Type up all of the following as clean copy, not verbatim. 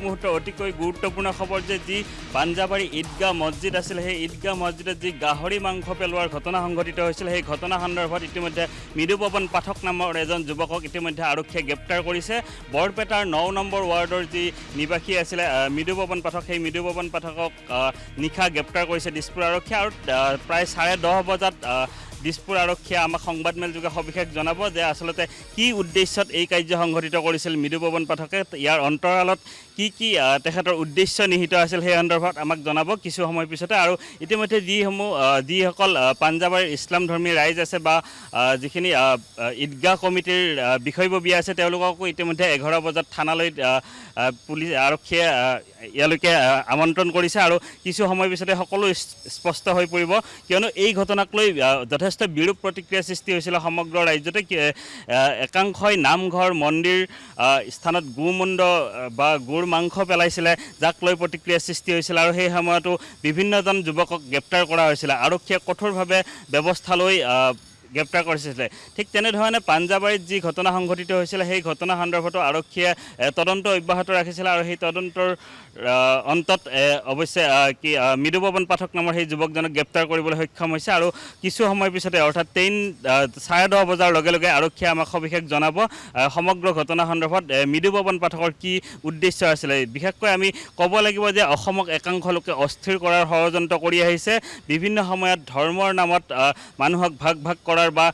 মুহূৰ্তৰ অতিকৈ গুৰুত্বপূৰ্ণ খবৰ যে যি পাঞ্জাবাৰী ঈদগাহ মছজিদ আছিল সেই ঈদগাহ মছজিদত যি গাহৰি মাংস পেলোৱাৰ ঘটনা সংঘটিত হৈছিল সেই ঘটনা সন্দৰ্ভত ইতিমধ্যে মৃদুপৱন পাঠক নামৰ এজন যুৱকক ইতিমধ্যে আৰক্ষীয়ে গ্ৰেপ্তাৰ কৰিছে। বৰপেটাৰ ৯ নম্বৰ ৱাৰ্ডৰ যি নিবাসী আছিলে মৃদুপৱন পাঠক সেই মৃদুপৱন পাঠকক নিশা গ্ৰেপ্তাৰ কৰিছে দিছপুৰ আৰক্ষীয়ে আৰু প্ৰায় 10:30 বজাত দিছপুৰ আৰক্ষীয়ে আমাক সংবাদমেলযোগে সবিশেষ জনাব যে আচলতে কি উদ্দেশ্যত এই কাৰ্য সংঘটিত কৰিছিল মৃদুপৱন পাঠকে, ইয়াৰ অন্তৰালত কি কি তেখেতৰ উদ্দেশ্য নিহিত আছিল সেই সন্দৰ্ভত আমাক জনাব কিছু সময় পিছতে। আৰু ইতিমধ্যে যিসকল পাঞ্জাবাৰীৰ ইছলাম ধৰ্মী ৰাইজ আছে বা যিখিনি ঈদগাহ কমিটিৰ বিষয়ববীয়া আছে তেওঁলোককো ইতিমধ্যে 11 বজাত থানালৈ পুলিচ আৰক্ষীয়ে ইয়ালৈকে আমন্ত্ৰণ কৰিছে আৰু কিছু সময় পিছতে সকলো স্পষ্ট হৈ পৰিব, কিয়নো এই ঘটনাক লৈ যথেষ্ট বিৰূপ প্ৰতিক্ৰিয়া সৃষ্টি হৈছিল সমগ্ৰ ৰাজ্যতে। একাংশই নামঘৰ মন্দিৰ স্থানত গোমুণ্ড বা গুৰ মাংস পেলাইছিলে, যাক লৈ প্ৰতিক্ৰিয়া সৃষ্টি হৈছিল আৰু সেই সময়তো বিভিন্নজন যুৱকক গ্ৰেপ্তাৰ কৰা হৈছিল। আৰক্ষীয়ে কঠোৰভাৱে ব্যৱস্থা লৈ গ্ৰেপ্তাৰ কৰিছিলে। ঠিক তেনেধৰণে পাঞ্জাবাৰীত যি ঘটনা সংঘটিত হৈছিলে সেই ঘটনা সন্দৰ্ভতো আৰক্ষীয়ে তদন্ত অব্যাহত ৰাখিছিলে আৰু সেই তদন্তৰ অন্তত অৱশ্যে মৃদুপৱন পাঠক নামৰ সেই যুৱকজনক গ্ৰেপ্তাৰ কৰিবলৈ সক্ষম হৈছে। আৰু কিছু সময় পিছতে অৰ্থাৎ 10:30 বজাৰ লগে লগে আৰক্ষীয়ে আমাক সবিশেষ জনাব সমগ্ৰ ঘটনা সন্দৰ্ভত মৃদুপৱন পাঠকৰ কি উদ্দেশ্য আছিলে। বিশেষকৈ আমি ক'ব লাগিব যে অসমক একাংশ লোকে অস্থিৰ কৰাৰ ষড়যন্ত্ৰ কৰি আহিছে। বিভিন্ন সময়ত ধৰ্মৰ নামত মানুহক ভাগ ভাগ কৰাৰ বা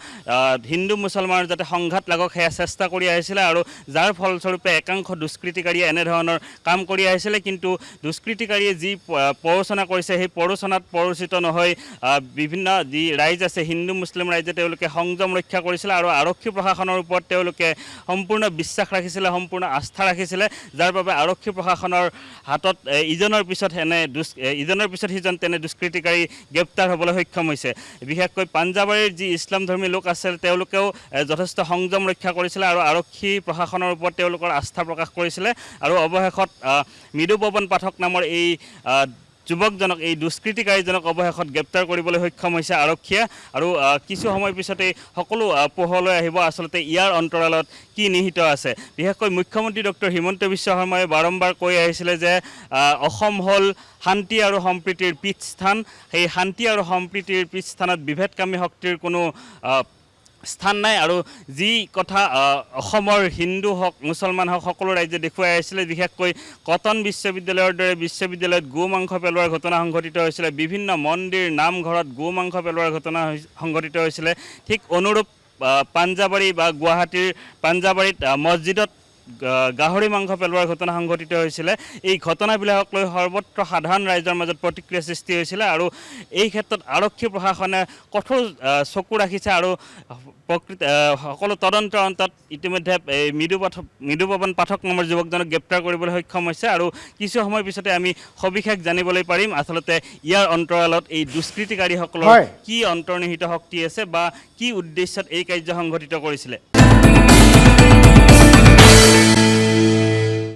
হিন্দু মুছলমানৰ যাতে সংঘাত লাগক সেয়া চেষ্টা কৰি আহিছিলে আৰু যাৰ ফলস্বৰূপে একাংশ দুষ্কৃতিকাৰীয়ে এনেধৰণৰ কাম কৰি আহিছিলে। কিন্তু দুষ্কৃতিকাৰীয়ে যি প্ৰৰোচনা কৰিছে সেই প্ৰৰোচনাত প্ৰৰোচিত নহয় বিভিন্ন যি ৰাইজ আছে হিন্দু মুছলিম ৰাইজে তেওঁলোকে সংযম ৰক্ষা কৰিছিলে আৰু আৰক্ষী প্ৰশাসনৰ ওপৰত তেওঁলোকে সম্পূৰ্ণ বিশ্বাস ৰাখিছিলে, সম্পূৰ্ণ আস্থা ৰাখিছিলে, যাৰ বাবে আৰক্ষী প্ৰশাসনৰ হাতত ইজনৰ পিছত সিজন তেনে দুষ্কৃতিকাৰী গ্ৰেপ্তাৰ হ'বলৈ সক্ষম হৈছে। বিশেষকৈ পাঞ্জাবাৰীৰ যি ইছলাম ধৰ্মী লোক আছিল তেওঁলোকেও যথেষ্ট সংযম ৰক্ষা কৰিছিলে আৰু আৰক্ষী প্ৰশাসনৰ ওপৰত তেওঁলোকৰ আস্থা প্ৰকাশ কৰিছিলে। আৰু অৱশেষত মৃদুপৱন পাঠক নামৰ এই যুৱকজনক এই দুষ্কৃতিকাৰীজনক অৱশেষত গ্ৰেপ্তাৰ কৰিবলৈ সক্ষম হৈছে আৰক্ষীয়ে। আৰু কিছু সময় পিছতেই সকলো পোহৰলৈ আহিব আচলতে ইয়াৰ অন্তৰালত কি নিহিত আছে। বিশেষকৈ মুখ্যমন্ত্ৰী ডক্টৰ হিমন্ত বিশ্ব শৰ্মাই বাৰম্বাৰ কৈ আহিছিলে যে অসম হ'ল শান্তি আৰু সম্প্ৰীতিৰ পীঠস্থান, সেই শান্তি আৰু সম্প্ৰীতিৰ পীঠস্থানত বিভেদকামী শক্তিৰ কোনো স্থান নাই। আৰু যি কথা অসমৰ হিন্দু হওক মুছলমান হওক সকলো ৰাজ্যে দেখুৱাই আহিছিলে, বিশেষকৈ কটন বিশ্ববিদ্যালয়ৰ দৰে বিশ্ববিদ্যালয়ত গো মাংস পেলোৱাৰ ঘটনা সংঘটিত হৈছিলে, বিভিন্ন মন্দিৰ নামঘৰত গো মাংস পেলোৱাৰ ঘটনা সংঘটিত হৈছিলে। ঠিক অনুৰূপ পাঞ্জাবাৰী বা গুৱাহাটীৰ পাঞ্জাবাৰীত মছজিদত গাহৰি মাংস পেলোৱাৰ ঘটনা সংঘটিত হৈছিলে। এই ঘটনাবিলাকক লৈ সৰ্বত্ৰ সাধাৰণ ৰাইজৰ মাজত প্ৰতিক্ৰিয়া সৃষ্টি হৈছিলে আৰু এই ক্ষেত্ৰত আৰক্ষী প্ৰশাসনে কঠোৰ চকু ৰাখিছে আৰু সকলো তদন্তৰ অন্তত ইতিমধ্যে মৃদুপৱন পাঠক নামৰ যুৱকজনক গ্ৰেপ্তাৰ কৰিবলৈ সক্ষম হৈছে। আৰু কিছু সময় পিছতে আমি সবিশেষ জানিবলৈ পাৰিম আচলতে ইয়াৰ অন্তৰালত এই দুষ্কৃতিকাৰীসকলৰ কি অন্তৰ্নিহিত শক্তি আছে বা কি উদ্দেশ্যত এই কাৰ্য সংঘটিত কৰিছিলে।